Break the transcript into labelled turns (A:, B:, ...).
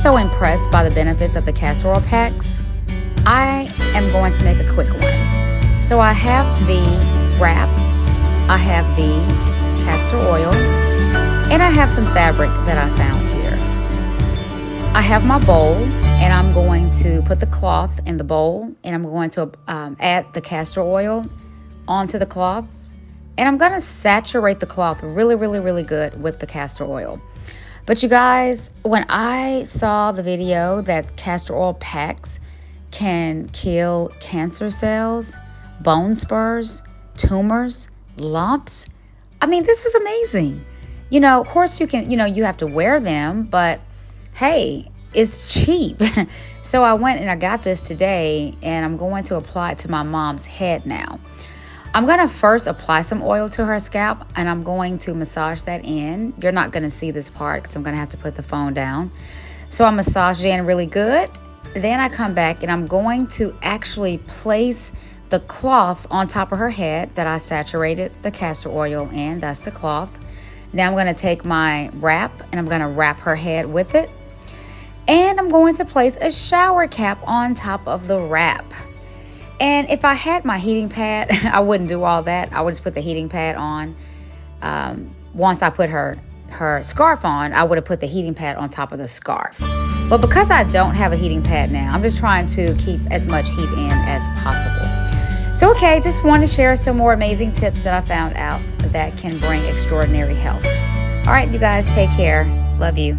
A: so impressed by the benefits of the castor oil packs, I am going to make a quick one. So I have the wrap, I have the castor oil, and I have some fabric that I found here. I have my bowl, and I'm going to put the cloth in the bowl, and I'm going to add the castor oil onto the cloth, and I'm going to saturate the cloth really good with the castor oil. But you guys, when I saw the video that castor oil packs can kill cancer cells, bone spurs, tumors, lumps, I mean, this is amazing. Of course you can, you have to wear them, but hey, it's cheap. So I went and I got this today, and I'm going to apply it to my mom's head now. I'm going to first apply some oil to her scalp, and I'm going to massage that in. You're not going to see this part because I'm going to have to put the phone down. So I massage it in really good. Then I come back, and I'm going to actually place the cloth on top of her head that I saturated the castor oil in. That's the cloth. Now I'm going to take my wrap, and I'm going to wrap her head with it. And I'm going to place a shower cap on top of the wrap. And if I had my heating pad, I wouldn't do all that. I would just put the heating pad on. Once I put her scarf on, I would have put the heating pad on top of the scarf. But because I don't have a heating pad now, I'm just trying to keep as much heat in as possible. So, okay, just want to share some more amazing tips that I found out that can bring extraordinary health. All right, you guys, take care. Love you.